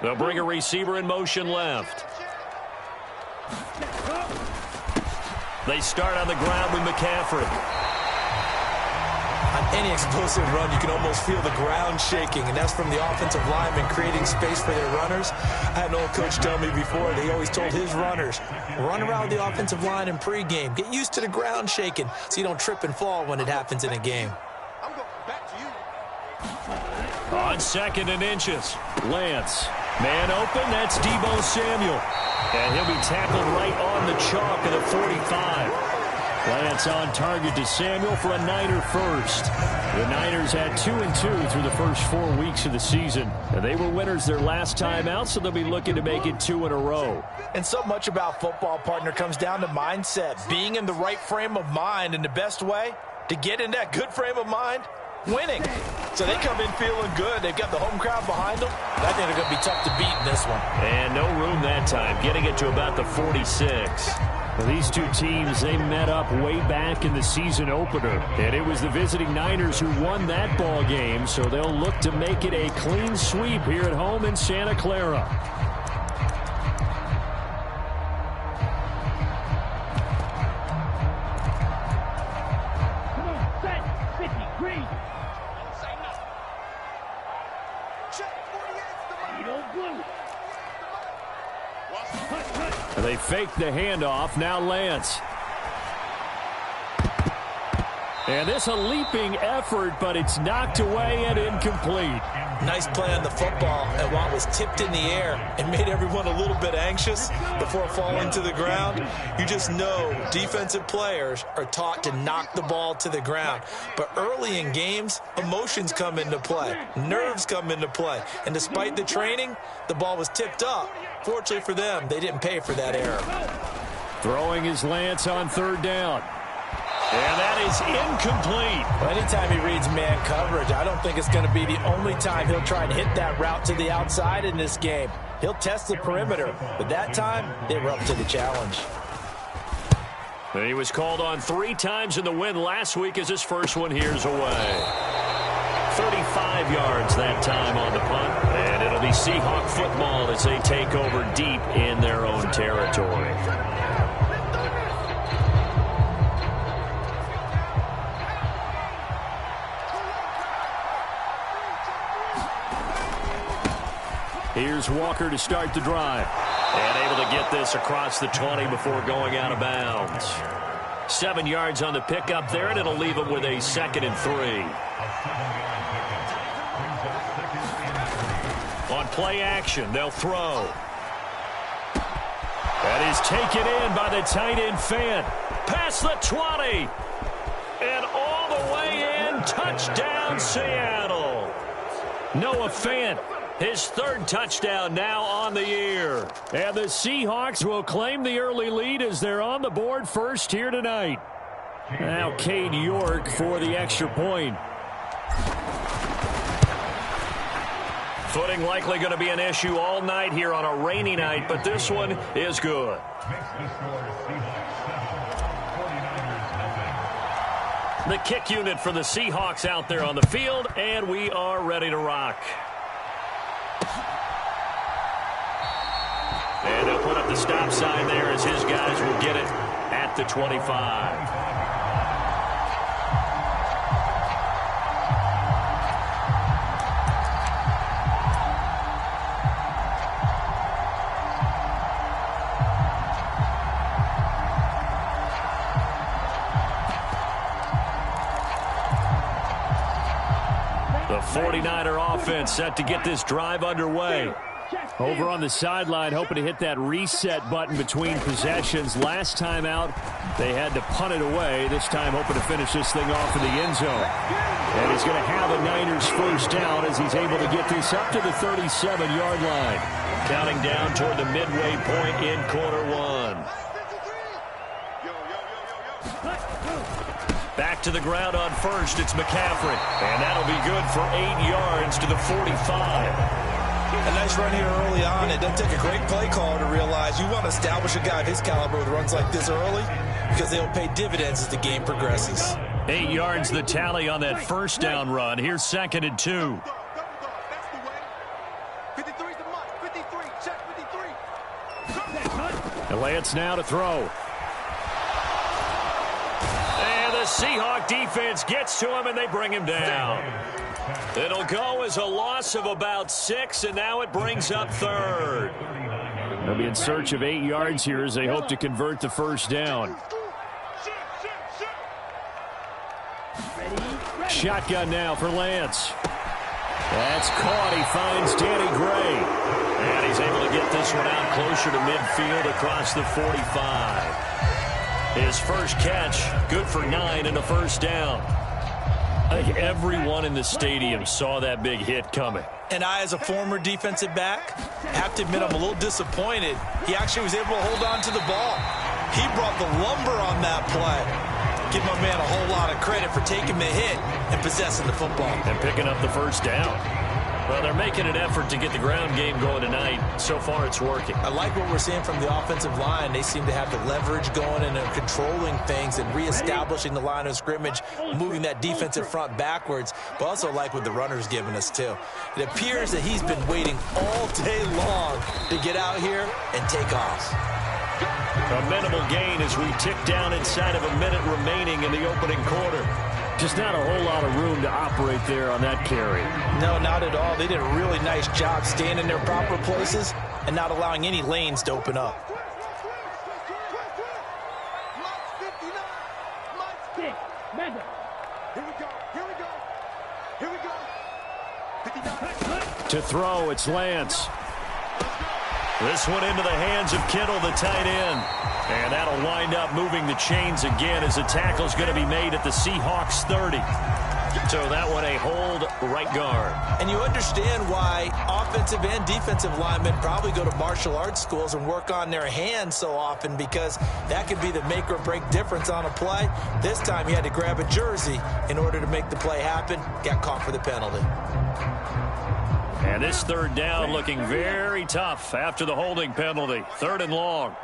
They'll bring a receiver in motion left. They start on the ground with McCaffrey. On any explosive run, you can almost feel the ground shaking, and that's from the offensive linemen creating space for their runners. I had an old coach tell me before, they always told his runners, run around the offensive line in pregame. Get used to the ground shaking so you don't trip and fall when it happens in a game. On 2nd and inches, Lance. Man open, that's Deebo Samuel. And he'll be tackled right on the chalk of the 45. Lance on target to Samuel for a Niner first. The Niners had 2-2 through the first 4 weeks of the season. And they were winners their last time out, so they'll be looking to make it 2 in a row. And so much about football, partner, comes down to mindset. Being in the right frame of mind, and the best way to get in that good frame of mind, winning. So they come in feeling good. They've got the home crowd behind them. I think they're going to be tough to beat in this one. And no room that time, getting it to about the 46. Well, these two teams, they met up way back in the season opener. And it was the visiting Niners who won that ball game, so they'll look to make it a clean sweep here at home in Santa Clara. They fake the handoff. Now Lance. And this a leaping effort, but it's knocked away and incomplete. Nice play on the football, and while it was tipped in the air and made everyone a little bit anxious before falling to the ground, you just know defensive players are taught to knock the ball to the ground. But early in games, emotions come into play, nerves come into play, and despite the training, the ball was tipped up. Fortunately for them, they didn't pay for that error. Throwing his Lance on 3rd down. And that is incomplete. Well, anytime he reads man coverage, I don't think it's going to be the only time he'll try and hit that route to the outside in this game. He'll test the perimeter, but that time, they were up to the challenge. And he was called on 3 times in the win last week as his first one here's away. 35 yards that time on the punt, and it'll be Seahawk football as they take over deep in their own territory. Here's Walker to start the drive. And able to get this across the 20 before going out of bounds. 7 yards on the pickup there, and it'll leave him with a 2nd and 3. On play action, they'll throw. That is taken in by the tight end Fant. Past the 20. And all the way in. Touchdown, Seattle. Noah Fant. His 3rd touchdown now on the year. And the Seahawks will claim the early lead as they're on the board first here tonight. Now Cade York for the extra point. Footing likely going to be an issue all night here on a rainy night, but this one is good. The kick unit for the Seahawks out there on the field, and we are ready to rock. And they'll put up the stop sign there as his guys will get it at the 25. The 49er offense set to get this drive underway. Over on the sideline, hoping to hit that reset button between possessions. Last time out, they had to punt it away. This time, hoping to finish this thing off in the end zone. And he's going to have a Niners first down as he's able to get this up to the 37-yard line. Counting down toward the midway point in quarter 1. Back to the ground on first, it's McCaffrey. And that'll be good for 8 yards to the 45. A nice run here early on. It doesn't take a great play caller to realize you want to establish a guy of his caliber with runs like this early because they'll pay dividends as the game progresses. 8 yards the tally on that first down run. Here's 2nd and 2. Lance now to throw. And the Seahawk defense gets to him, and they bring him down. It'll go as a loss of about 6, and now it brings up 3rd. They'll be in search of 8 yards here as they hope to convert the first down. Shotgun now for Lance. That's caught. He finds Danny Gray. And he's able to get this one out closer to midfield across the 45. His first catch, good for 9 and a first down. I think everyone in the stadium saw that big hit coming. And I, as a former defensive back, have to admit I'm a little disappointed. He actually was able to hold on to the ball. He brought the lumber on that play. Give my man a whole lot of credit for taking the hit and possessing the football. And picking up the first down. Well, they're making an effort to get the ground game going tonight. So far, it's working. I like what we're seeing from the offensive line. They seem to have the leverage going and they're controlling things and reestablishing the line of scrimmage, moving that defensive front backwards. But also like what the runner's giving us, too. It appears that he's been waiting all day long to get out here and take off. A minimal gain as we tick down inside of a minute remaining in the opening quarter. Just not a whole lot of room to operate there on that carry. No, not at all. They did a really nice job staying in their proper places and not allowing any lanes to open up. To throw, it's Lance. This one into the hands of Kittle, the tight end. And that'll wind up moving the chains again as the tackle's going to be made at the Seahawks 30. So that one a hold right guard. And you understand why offensive and defensive linemen probably go to martial arts schools and work on their hands so often, because that could be the make or break difference on a play. This time he had to grab a jersey in order to make the play happen. Got caught for the penalty. And this third down looking very tough after the holding penalty. 3rd and long.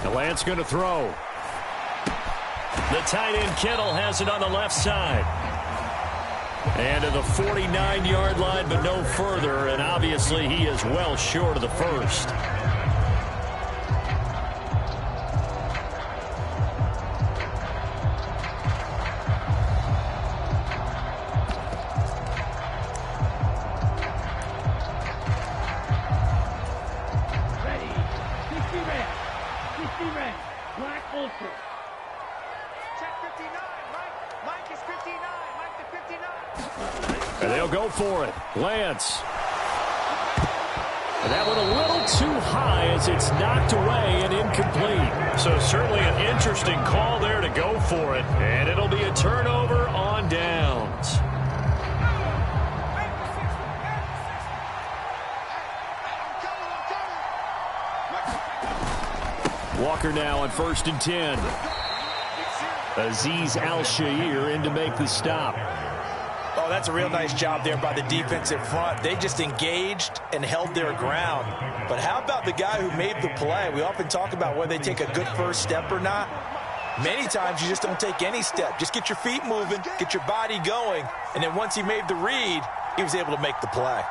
The Lance going to throw. The tight end Kittle has it on the left side. And to the 49-yard line, but no further. And obviously he is well short of the first. And they'll go for it. Lance. And that one a little too high as it's knocked away and incomplete. So certainly an interesting call there to go for it. And it'll be a turnover on downs. Walker now on 1st and 10. Azeez Al-Shaair in to make the stop. Oh, that's a real nice job there by the defensive front. They just engaged and held their ground. But how about the guy who made the play? We often talk about whether they take a good first step or not. Many times you just don't take any step. Just get your feet moving, get your body going, and then once he made the read, he was able to make the play.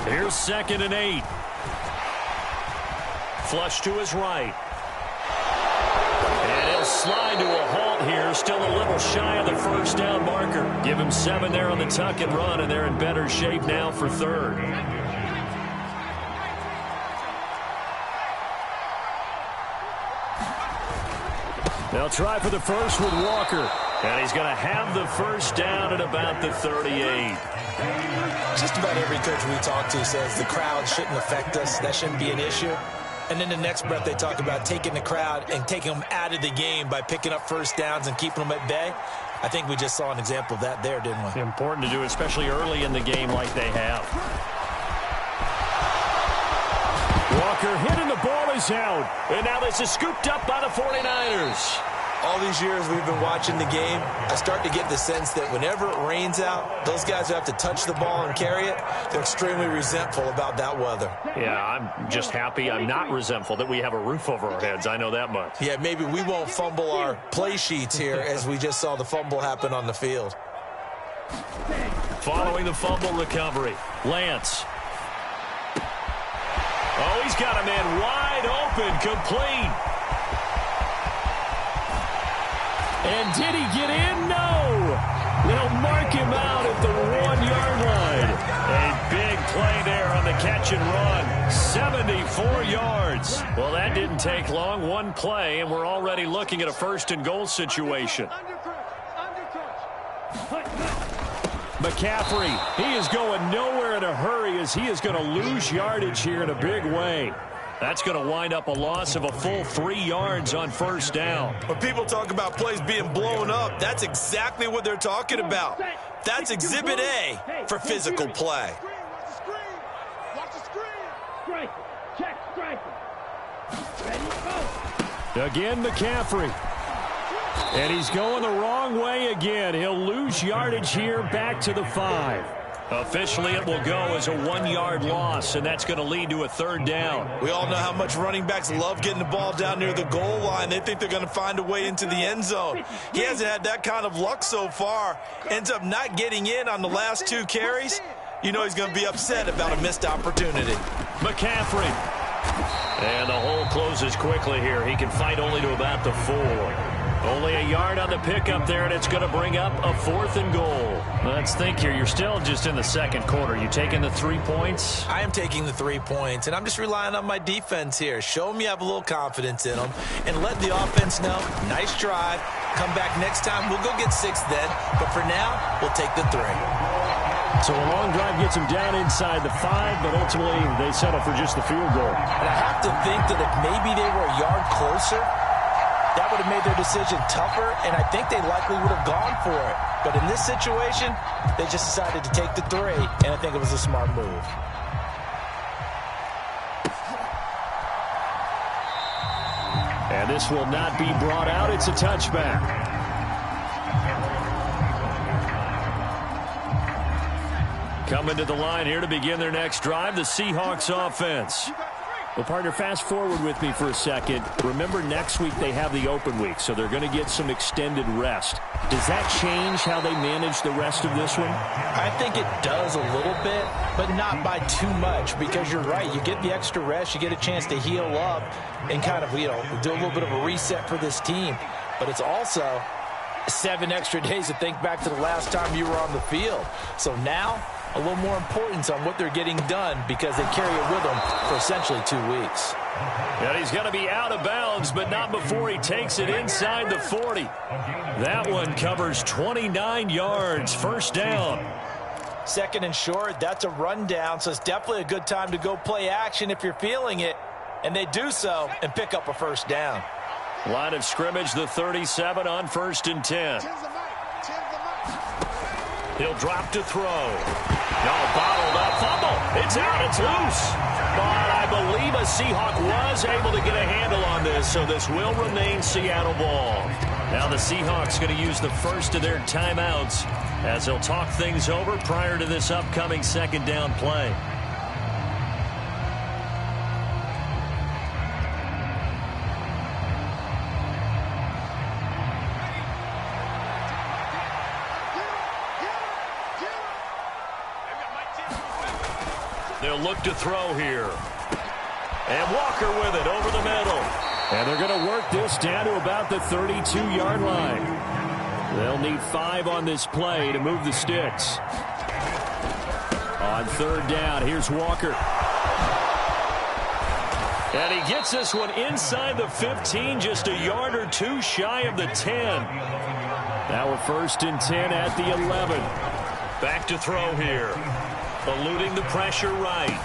Here's 2nd and 8. Flush to his right. And he'll slide to a halt here, still a little shy of the first down marker. Give him 7 there on the tuck and run, and they're in better shape now for 3rd. They'll try for the first with Walker. And he's going to have the first down at about the 38. Just about every coach we talk to says the crowd shouldn't affect us. That shouldn't be an issue. And then the next breath they talk about taking the crowd and taking them out of the game by picking up first downs and keeping them at bay. I think we just saw an example of that there, didn't we? Important to do, especially early in the game like they have. Walker hit and the ball is out. And now this is scooped up by the 49ers. All these years we've been watching the game, I start to get the sense that whenever it rains out, those guys who have to touch the ball and carry it, they're extremely resentful about that weather. Yeah, I'm just happy I'm not resentful that we have a roof over our heads. I know that much. Yeah, maybe we won't fumble our play sheets here as we just saw the fumble happen on the field. Following the fumble recovery, Lance. Oh, he's got a man wide open, complete. And did he get in? No. They'll mark him out at the 1-yard line. A big play there on the catch and run. 74 yards. Well, that didn't take long. One play, and we're already looking at a 1st and goal situation. McCaffrey, he is going nowhere in a hurry as he is going to lose yardage here in a big way. That's going to wind up a loss of a full 3 yards on 1st down. When people talk about plays being blown up, that's exactly what they're talking about. That's Exhibit A for physical play. Again, McCaffrey. And he's going the wrong way again. He'll lose yardage here back to the 5. Officially, it will go as a 1-yard loss, and that's going to lead to a 3rd down. We all know how much running backs love getting the ball down near the goal line. They think they're going to find a way into the end zone. He hasn't had that kind of luck so far. Ends up not getting in on the last 2 carries. You know he's going to be upset about a missed opportunity. McCaffrey. And the hole closes quickly here. He can fight only to about the 4. Only a yard on the pickup there, and it's going to bring up a 4th and goal. Let's think here. You're still just in the 2nd quarter. You taking the 3 points? I am taking the 3 points, and I'm just relying on my defense here. Show them you have a little confidence in them, and let the offense know, nice drive. Come back next time. We'll go get 6 then, but for now, we'll take the 3. So a long drive gets him down inside the 5, but ultimately they settle for just the field goal. And I have to think that if maybe they were a yard closer, that would have made their decision tougher, and I think they likely would have gone for it. But in this situation, they just decided to take the 3, and I think it was a smart move. And this will not be brought out. It's a touchback. Coming to the line here to begin their next drive, the Seahawks offense. Well, partner, fast forward with me for a second. Remember, next week they have the open week, so they're going to get some extended rest. Does that change how they manage the rest of this one? I think it does a little bit, but not by too much, because you're right. You get the extra rest. You get a chance to heal up and kind of, do a little bit of a reset for this team. But it's also 7 extra days to think back to the last time you were on the field. So now, a little more importance on what they're getting done because they carry it with them for essentially 2 weeks. And he's going to be out of bounds, but not before he takes it inside the 40. That one covers 29 yards, 1st down. 2nd and short, that's a rundown, so it's definitely a good time to go play action if you're feeling it. And they do so and pick up a 1st down. Line of scrimmage, the 37 on 1st and 10. He'll drop to throw. No, bottled up fumble. It's out. It's loose. But I believe a Seahawk was able to get a handle on this, so this will remain Seattle ball. Now the Seahawks going to use the first of their timeouts as they'll talk things over prior to this upcoming 2nd down play. They'll look to throw here. And Walker with it over the middle. And they're going to work this down to about the 32-yard line. They'll need 5 on this play to move the sticks. On 3rd down, here's Walker. And he gets this one inside the 15, just a yard or 2 shy of the 10. Now a 1st and 10 at the 11. Back to throw here. Eluding the pressure right.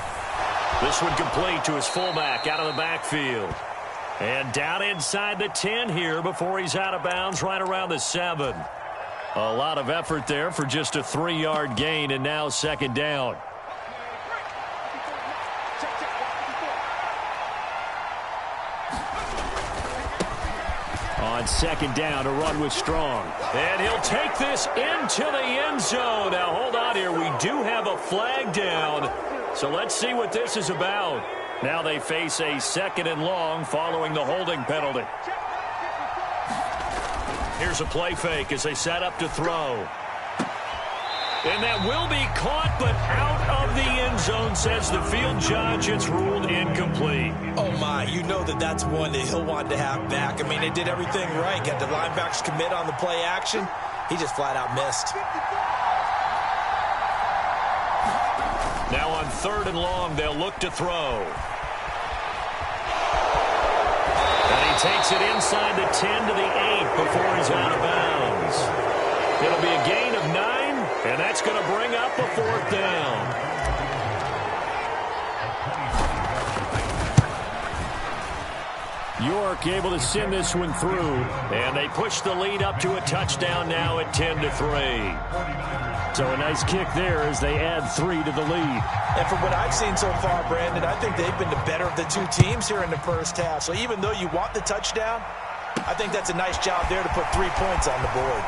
This one complete to his fullback out of the backfield. And down inside the 10 here before he's out of bounds right around the 7. A lot of effort there for just a 3-yard gain, and now 2nd down. On second down, a run with Strong. And he'll take this into the end zone. Now, hold on here. We do have a flag down. So let's see what this is about. Now they face a 2nd and long following the holding penalty. Here's a play fake as they set up to throw. And that will be caught, but out of the end zone, says the field judge. It's ruled incomplete. Oh, my. You know that's one that he'll want to have back. I mean, they did everything right. Got the linebackers commit on the play action. He just flat out missed. Now on 3rd and long, they'll look to throw. And he takes it inside the 10 to the 8 before he's out of bounds. It'll be a gain of 9. And that's going to bring up a 4th down. York able to send this one through. And they push the lead up to a touchdown now at 10-3. So a nice kick there as they add 3 to the lead. And from what I've seen so far, Brandon, I think they've been the better of the two teams here in the first half. So even though you want the touchdown, I think that's a nice job there to put 3 points on the board.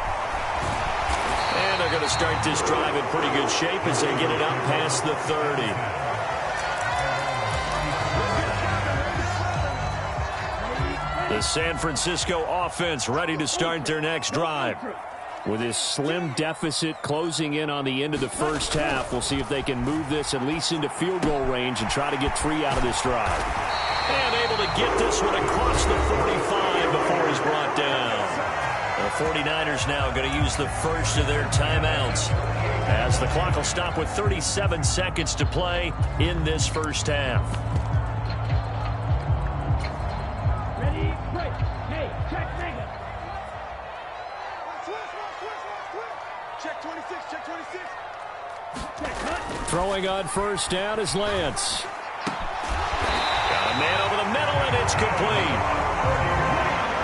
And they're going to start this drive in pretty good shape as they get it up past the 30. The San Francisco offense ready to start their next drive. With this slim deficit closing in on the end of the first half, we'll see if they can move this at least into field goal range and try to get 3 out of this drive. And able to get this one across the 45 before he's brought down. The 49ers now going to use the first of their timeouts as the clock will stop with 37 seconds to play in this first half. Ready, break. Hey, check negative. Check 26, check 26. Check cut. Throwing on first down is Lance. Got a man over the middle, and it's complete.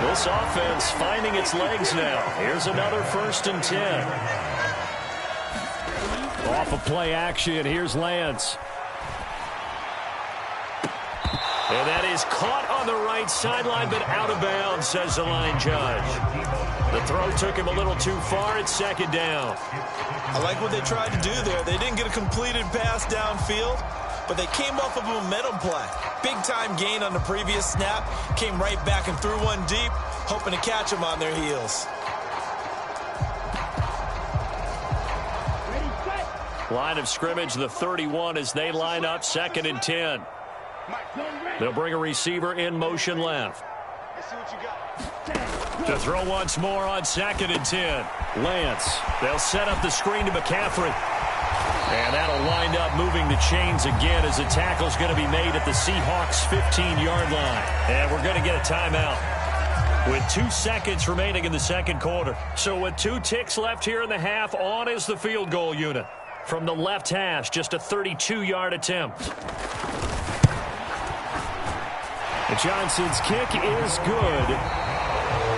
This offense finding its legs now. Here's another 1st and 10. Off of play action, here's Lance. And that is caught on the right sideline, but out of bounds, says the line judge. The throw took him a little too far. It's 2nd down. I like what they tried to do there. They didn't get a completed pass downfield, but they came off of a momentum play. Big-time gain on the previous snap. Came right back and threw one deep, hoping to catch them on their heels. Line of scrimmage, the 31 as they line up 2nd and 10. They'll bring a receiver in motion left. To throw once more on 2nd and 10. Lance. They'll set up the screen to McCaffrey. And that'll wind up moving the chains again as the tackle's going to be made at the Seahawks' 15-yard line. And we're going to get a timeout with 2 seconds remaining in the second quarter. So with 2 ticks left here in the half, on is the field goal unit. From the left hash, just a 32-yard attempt. Johnson's kick is good.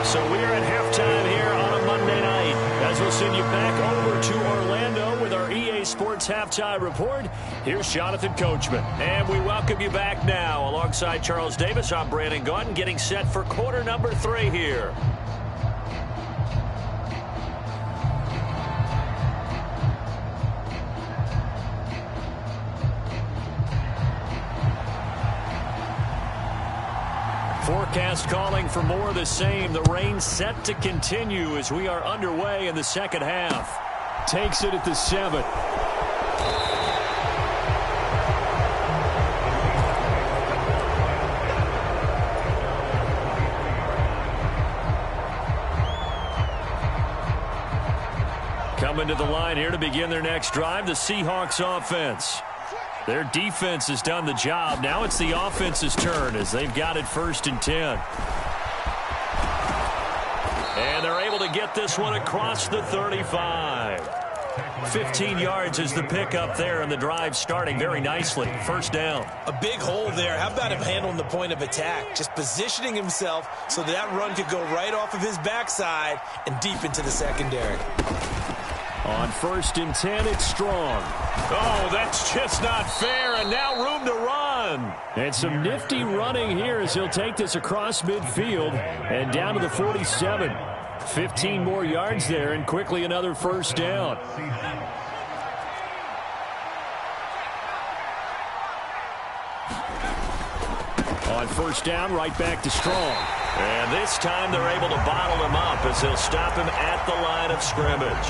So we're at halftime here on a Monday night as we'll send you back over to Orlando with our EA Sports Halftime Report. Here's Jonathan Coachman. And we welcome you back now. Alongside Charles Davis, I'm Brandon Gaudin, getting set for quarter number 3 here. Forecast calling for more of the same. The rain set to continue as we are underway in the second half. Takes it at the 7. Coming to the line here to begin their next drive, the Seahawks offense. Their defense has done the job. Now it's the offense's turn as they've got it 1st and 10. And they're able to get this one across the 35. 15 yards is the pickup there, and the drive starting very nicely. 1st down. A big hole there. How about him handling the point of attack? Just positioning himself so that run could go right off of his backside and deep into the secondary. On 1st and 10, it's Strong. Oh, that's just not fair, and now room to run. again. And some nifty running here as he'll take this across midfield and down to the 47. 15 more yards there and quickly another first down. On first down, right back to Strong. And this time they're able to bottle him up as they'll stop him at the line of scrimmage.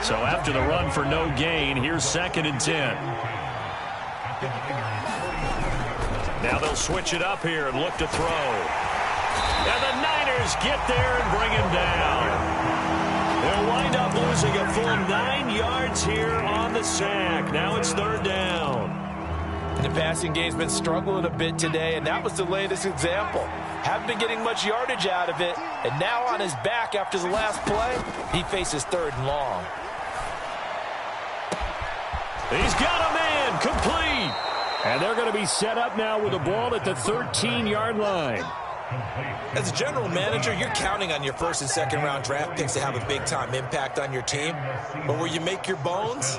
So after the run for no gain, here's 2nd and 10. Now they'll switch it up here and look to throw. And the Niners get there and bring him down. They'll wind up losing a full 9 yards here on the sack. Now it's 3rd down. The passing game's been struggling a bit today, and that was the latest example. Haven't been getting much yardage out of it, and now on his back after the last play, he faces 3rd and long. He's got a man complete. And they're going to be set up now with the ball at the 13-yard line. As a general manager, you're counting on your 1st and 2nd round draft picks to have a big-time impact on your team. But where you make your bones,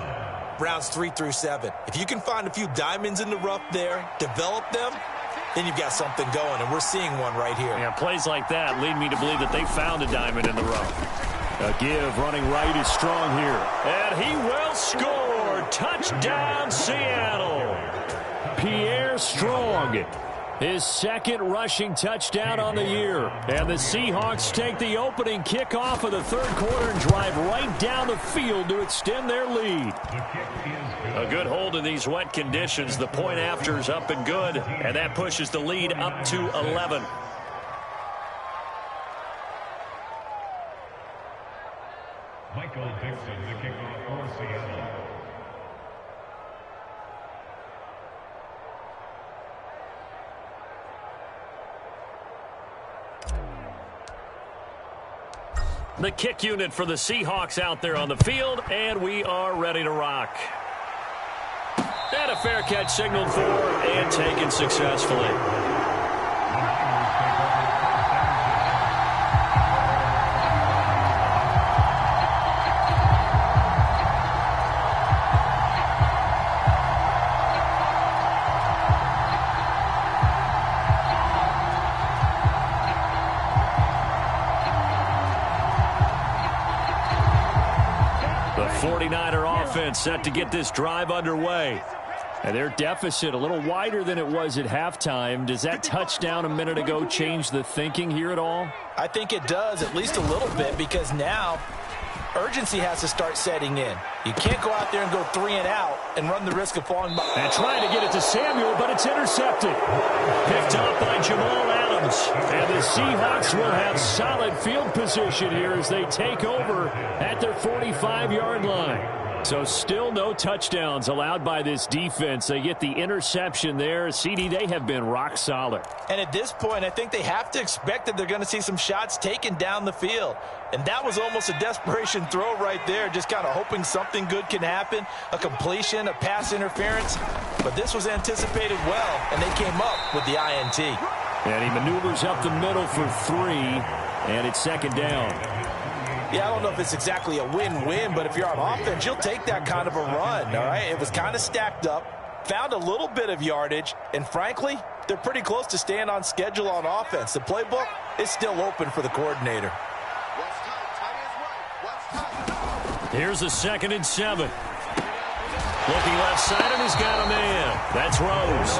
rounds 3 through 7. If you can find a few diamonds in the rough there, develop them, then you've got something going, and we're seeing one right here. Yeah, plays like that lead me to believe that they found a diamond in the rough. A give running right is Strong here. And he will score. Touchdown, Seattle. Pierre Strong. His 2nd rushing touchdown on the year. And the Seahawks take the opening kickoff of the 3rd quarter and drive right down the field to extend their lead. A good hold in these wet conditions. The point after is up and good. And that pushes the lead up to 11. Michael Dixon, the kickoff for Seattle. The kick unit for the Seahawks out there on the field, and we are ready to rock. And a fair catch signaled for and taken successfully. The 49er offense set to get this drive underway. And their deficit a little wider than it was at halftime. Does that touchdown a minute ago change the thinking here at all? I think it does, at least a little bit, because now urgency has to start setting in. You can't go out there and go 3 and out and run the risk of falling behind. And trying to get it to Samuel, but it's intercepted. Picked up by Jamal Adams. And the Seahawks will have solid field position here as they take over at their 45-yard line. So still no touchdowns allowed by this defense. They get the interception there. CD, they have been rock solid. And at this point, I think they have to expect that they're going to see some shots taken down the field. And that was almost a desperation throw right there, just kind of hoping something good can happen, a completion, a pass interference. But this was anticipated well, and they came up with the INT. And he maneuvers up the middle for 3, and it's 2nd down. Yeah, I don't know if it's exactly a win-win, but if you're on offense, you'll take that kind of a run, all right? It was kind of stacked up, found a little bit of yardage, and frankly, they're pretty close to staying on schedule on offense. The playbook is still open for the coordinator. Here's the 2nd and 7. Looking left side, and he's got a man. That's Rose.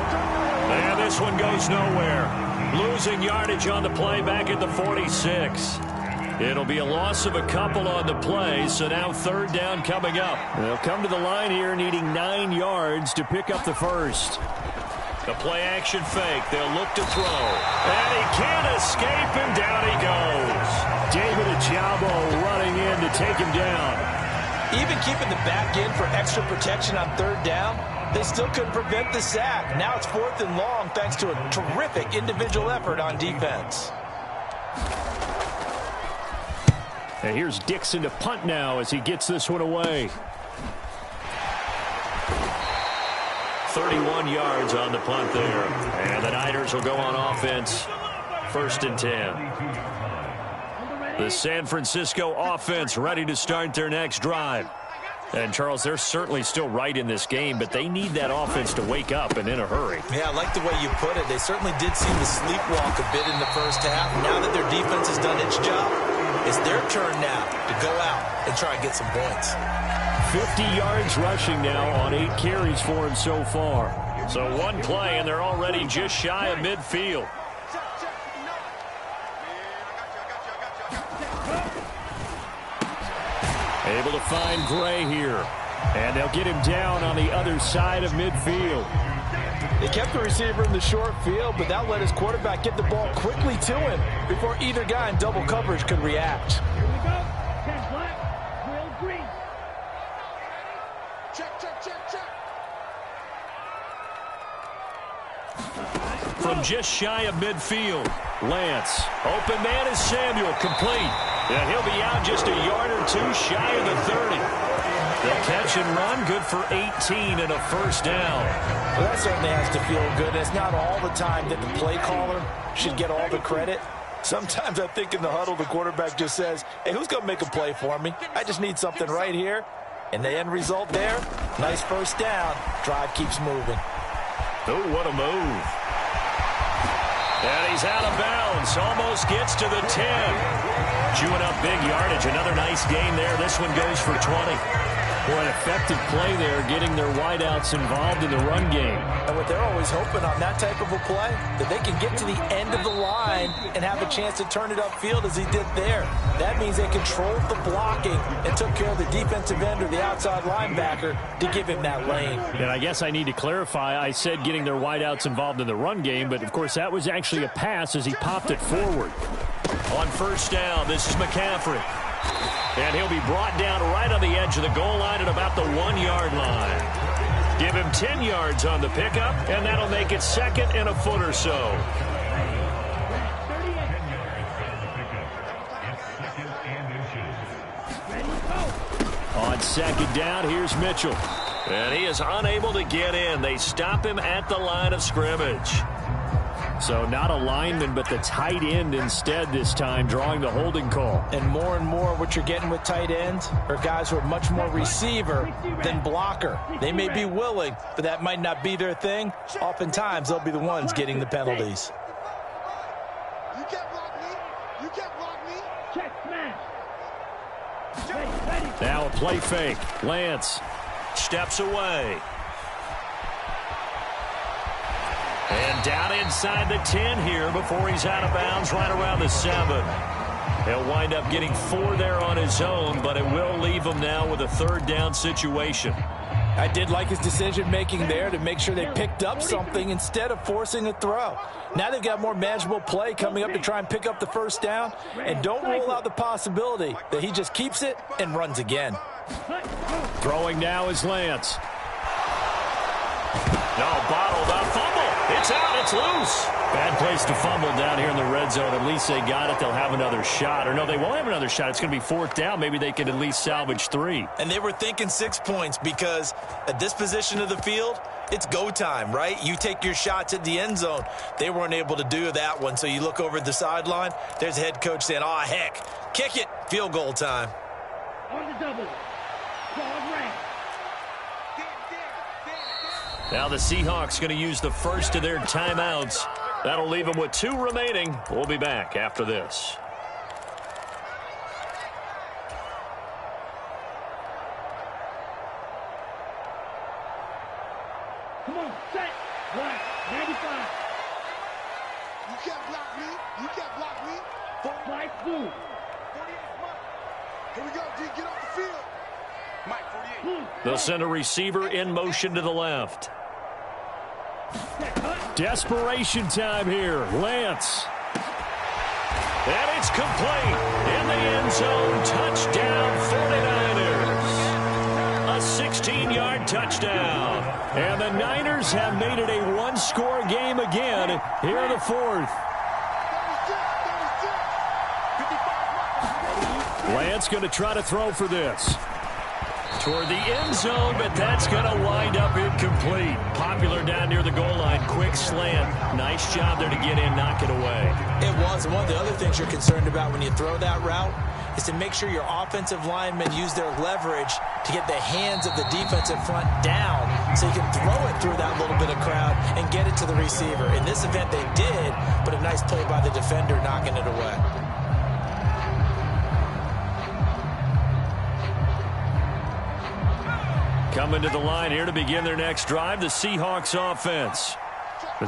And this one goes nowhere. Losing yardage on the play back at the 46. It'll be a loss of a couple on the play, so now 3rd down coming up. They'll come to the line here needing 9 yards to pick up the first. The play action fake. They'll look to throw. And he can't escape, and down he goes. David Ajabo running in to take him down. Even keeping the back end for extra protection on 3rd down, they still couldn't prevent the sack. Now it's 4th and long thanks to a terrific individual effort on defense. And here's Dixon to punt now as he gets this one away. 31 yards on the punt there. And the Niners will go on offense. 1st and 10. The San Francisco offense ready to start their next drive. And, Charles, they're certainly still right in this game, but they need that offense to wake up and in a hurry. Yeah, I like the way you put it. They certainly did seem to sleepwalk a bit in the first half. Now that their defense has done its job, it's their turn now to go out and try and get some points. 50 yards rushing now on 8 carries for him so far. So one play, and they're already just shy of midfield. Able to find Gray here. And they'll get him down on the other side of midfield. They kept the receiver in the short field, but that let his quarterback get the ball quickly to him before either guy in double coverage could react. Here we go. 10 black, Will green. Check, check, check, check. From just shy of midfield, Lance. Open man is Samuel, complete. And he'll be out just a yard or two shy of the 30. The catch and run, good for 18 and a first down. Well, that certainly has to feel good. It's not all the time that the play caller should get all the credit. Sometimes I think in the huddle, the quarterback just says, hey, who's going to make a play for me? I just need something right here. And the end result there, nice first down. Drive keeps moving. Oh, what a move. And he's out of bounds. Almost gets to the 10. Chewing up big yardage. Another nice gain there. This one goes for 20. Boy, an effective play there, getting their wideouts involved in the run game. And what they're always hoping on that type of a play, that they can get to the end of the line and have a chance to turn it upfield as he did there. That means they controlled the blocking and took care of the defensive end or the outside linebacker to give him that lane. And I guess I need to clarify, I said getting their wideouts involved in the run game, but of course that was actually a pass as he popped it forward. On first down, this is McCaffrey. And he'll be brought down right on the edge of the goal line at about the 1-yard line. Give him 10 yards on the pickup, and that'll make it second and a foot or so. On second down, here's Mitchell. And he is unable to get in. They stop him at the line of scrimmage. So not a lineman, but the tight end instead this time, drawing the holding call. And more what you're getting with tight ends are guys who are much more receiver than blocker. They may be willing, but that might not be their thing. Oftentimes, they'll be the ones getting the penalties. You can't block me. You can't block me. Check, smash. Now a play fake. Lance steps away. And down inside the 10 here before he's out of bounds right around the 7. He'll wind up getting 4 there on his own, but it will leave him now with a third down situation. I did like his decision-making there to make sure they picked up something instead of forcing a throw. Now they've got more manageable play coming up to try and pick up the first down, and don't rule out the possibility that he just keeps it and runs again. Throwing now is Lance. No, bottled up, fumble. It's out, it's loose. Bad place to fumble down here in the red zone. At least they got it. They'll have another shot. Or no, they won't have another shot. It's going to be fourth down. Maybe they could at least salvage 3. And they were thinking 6 points because at this position of the field, it's go time, right? You take your shots at the end zone. They weren't able to do that one. So you look over at the sideline. There's the head coach saying, oh, heck, kick it. Field goal time. On the double. Dog rank. Now the Seahawks going to use the first of their timeouts. That'll leave them with 2 remaining. We'll be back after this. Come on, set. Black, 95. You can't block me. You can't block me. Black, blue. 48, Mike. Here we go, D. Get off the field. Mike, 48. Blue. They'll send a receiver in motion to the left. Desperation time here. Lance. And it's complete. In the end zone. Touchdown 49ers. A 16-yard touchdown. And the Niners have made it a one-score game again here in the fourth. Lance going to try to throw for this. Toward the end zone, but that's going to wind up incomplete. Popular down near the goal line. Quick slant. Nice job there to get in, knock it away. It was. And one of the other things you're concerned about when you throw that route, is to make sure your offensive linemen use their leverage to get the hands of the defensive front down so you can throw it through that little bit of crowd and get it to the receiver. In this event, they did, but a nice play by the defender knocking it away. Coming to the line here to begin their next drive, the Seahawks offense.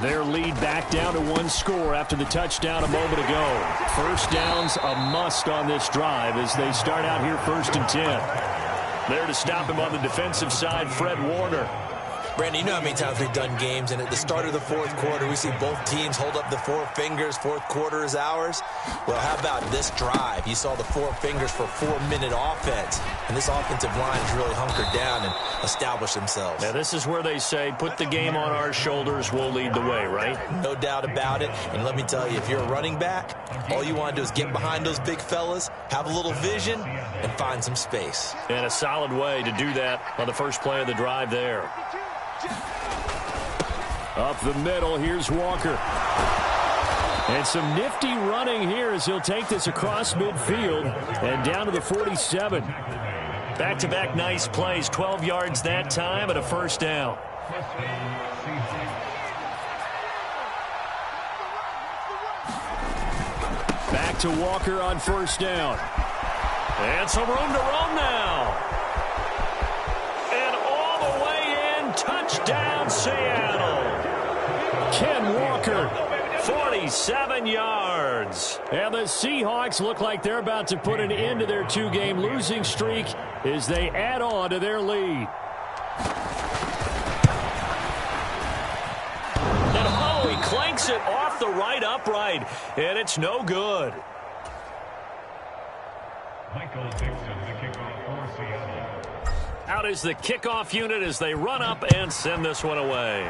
Their lead back down to 1 score after the touchdown a moment ago. First down's a must on this drive as they start out here 1st and 10. There to stop him on the defensive side, Fred Warner. Brandon, you know how many times we've done games, and at the start of the 4th quarter, we see both teams hold up the 4 fingers, 4th quarter is ours. Well, how about this drive? You saw the 4 fingers for 4-minute offense, and this offensive line has really hunkered down and established themselves. Now, this is where they say, put the game on our shoulders, we'll lead the way, right? No doubt about it, and let me tell you, if you're a running back, all you want to do is get behind those big fellas, have a little vision, and find some space. And a solid way to do that on the first play of the drive there. Up the middle, here's Walker. And some nifty running here as he'll take this across midfield and down to the 47. Back-to-back nice plays, 12 yards that time and a first down. Back to Walker on first down. And some room to roam now. And all the way in, touchdown Seattle. Ken Walker, 47 yards. And the Seahawks look like they're about to put an end to their 2-game losing streak as they add on to their lead. And oh, he clanks it off the right upright, and it's no good. Michael Dixon, the kickoff for Seattle. Out is the kickoff unit as they run up and send this one away.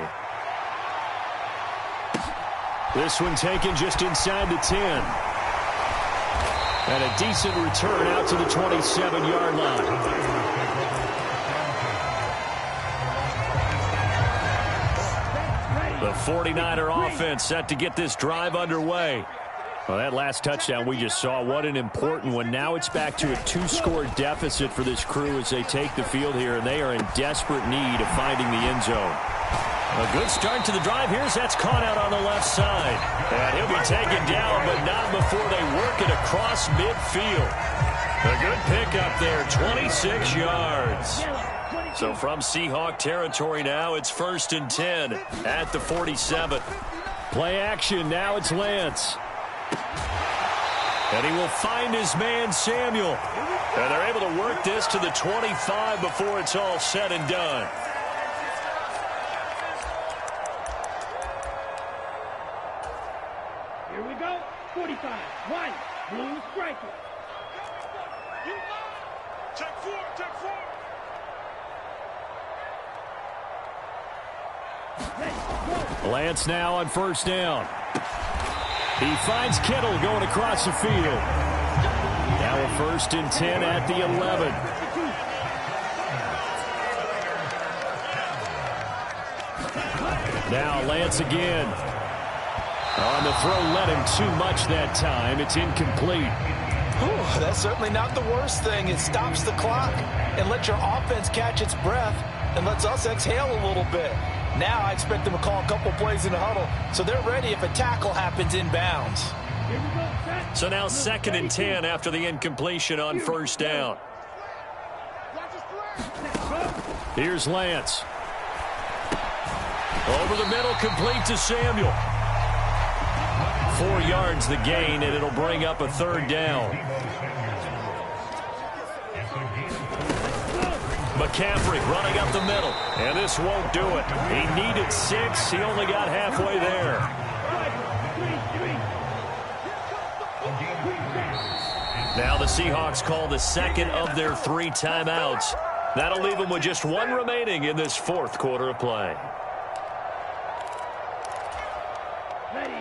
This one taken just inside the 10. And a decent return out to the 27-yard line. The 49er offense set to get this drive underway. Well, that last touchdown we just saw, what an important one. Now it's back to a 2-score deficit for this crew as they take the field here, and they are in desperate need of finding the end zone. A good start to the drive. Here's that's caught out on the left side. And he'll be taken down, but not before they work it across midfield. A good pickup there, 26 yards. So from Seahawk territory now, it's 1st and 10 at the 47. Play action, now it's Lance. And he will find his man, Samuel. And they're able to work this to the 25 before it's all said and done. Here we go. 45. White. Blue striker. Check 4. Check 4. Lance now on first down. He finds Kittle going across the field. Now a 1st and 10 at the 11. Now Lance again. On the throw, led him too much that time. It's incomplete. Ooh, that's certainly not the worst thing. It stops the clock and lets your offense catch its breath and lets us exhale a little bit. Now I expect them to call a couple plays in the huddle so they're ready if a tackle happens inbounds. So now 2nd and 10 after the incompletion on first down. Here's Lance. Over the middle, complete to Samuel. 4 yards the gain, and it'll bring up a 3rd down. McCaffrey running up the middle, and this won't do it. He needed 6. He only got halfway there. Now the Seahawks call the 2nd of their 3 timeouts. That'll leave them with just 1 remaining in this 4th quarter of play. Ready.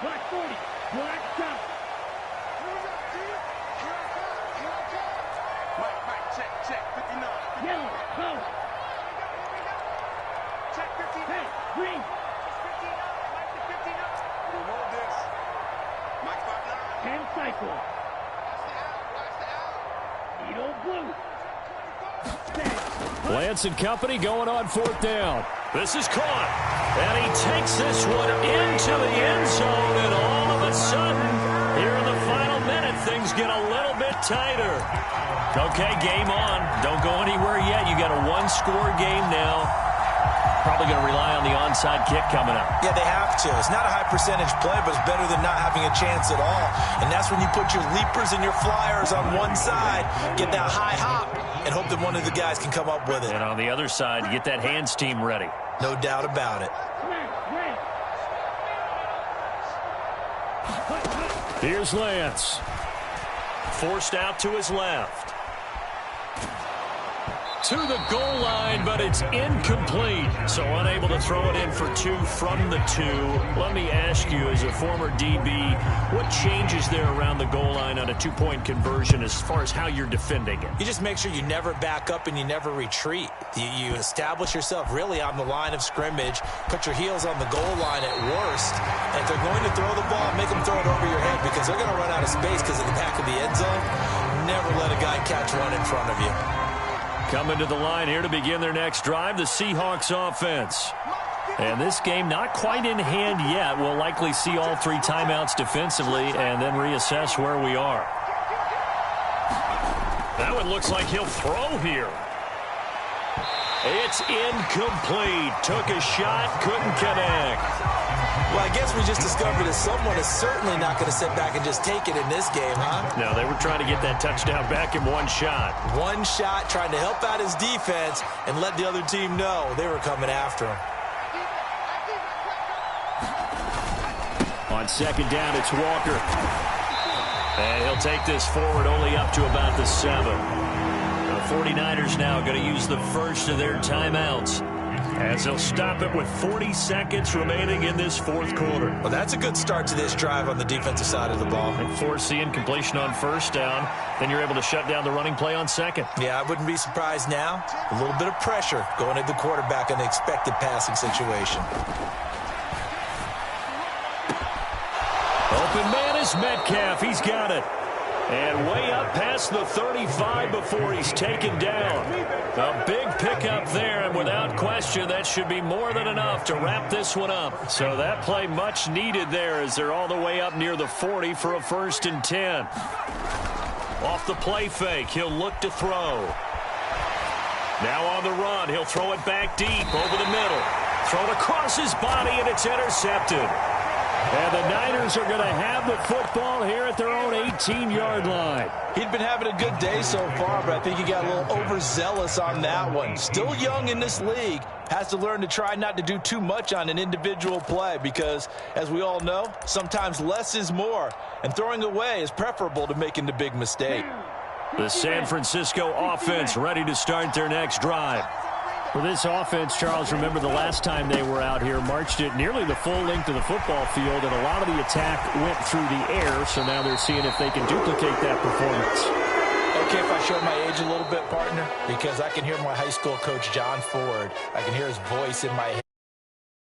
Black 40. Black stop. Mike, check. 59. Yellow. Go. Check 59. Hey, green. 59. Mike to 59. We'll hold this. Mike 59. 10 cycle. Watch the out. Lance and company going on 4th down. This is caught. And he takes this one into the end zone. And all of a sudden, here in the final minute, things get a little bit tighter. Okay, game on. Don't go anywhere yet. You got a one-score game now. Probably going to rely on the onside kick coming up. Yeah, they have to. It's not a high-percentage play, but it's better than not having a chance at all. And that's when you put your leapers and your flyers on one side, get that high hop, and hope that one of the guys can come up with it. And on the other side, get that hands team ready. No doubt about it. Here's Lance. Forced out to his left. To the goal line, but it's incomplete. So unable to throw it in for 2 from the 2. Let me ask you, as a former DB, what changes there around the goal line on a 2-point conversion as far as how you're defending it? You just make sure you never back up and you never retreat. You establish yourself really on the line of scrimmage, put your heels on the goal line at worst, and if they're going to throw the ball, make them throw it over your head because they're going to run out of space because of the back of the end zone. Never let a guy catch one in front of you. Coming to the line here to begin their next drive, the Seahawks offense. And this game not quite in hand yet. We'll likely see all 3 timeouts defensively and then reassess where we are. That one looks like he'll throw here. It's incomplete. Took a shot, couldn't connect. Well, I guess we just discovered that someone is certainly not going to sit back and just take it in this game, huh? No, they were trying to get that touchdown back in one shot. One shot, trying to help out his defense and let the other team know they were coming after him. On 2nd down, it's Walker. And he'll take this forward only up to about the 7. The 49ers now going to use the first of their timeouts, as they'll stop it with 40 seconds remaining in this 4th quarter. Well, that's a good start to this drive on the defensive side of the ball. And force the incompletion on 1st down. Then you're able to shut down the running play on 2nd. Yeah, I wouldn't be surprised now. A little bit of pressure going at the quarterback in the expected passing situation. Open man is Metcalf. He's got it. And way up past the 35 before he's taken down. A big pickup there, and without question, that should be more than enough to wrap this one up. So that play much needed there as they're all the way up near the 40 for a 1st and 10. Off the play fake, he'll look to throw. Now on the run, he'll throw it back deep over the middle. Thrown across his body, and it's intercepted. And the Niners are going to have the football here at their own 18-yard line. He'd been having a good day so far, but I think he got a little overzealous on that one. Still young in this league. Has to learn to try not to do too much on an individual play because, as we all know, sometimes less is more. And throwing away is preferable to making the big mistake. The San Francisco offense ready to start their next drive. For this offense, Charles, remember the last time they were out here, marched it nearly the full length of the football field, and a lot of the attack went through the air, so now they're seeing if they can duplicate that performance. Okay, if I show my age a little bit, partner, because I can hear my high school coach, John Ford. I can hear his voice in my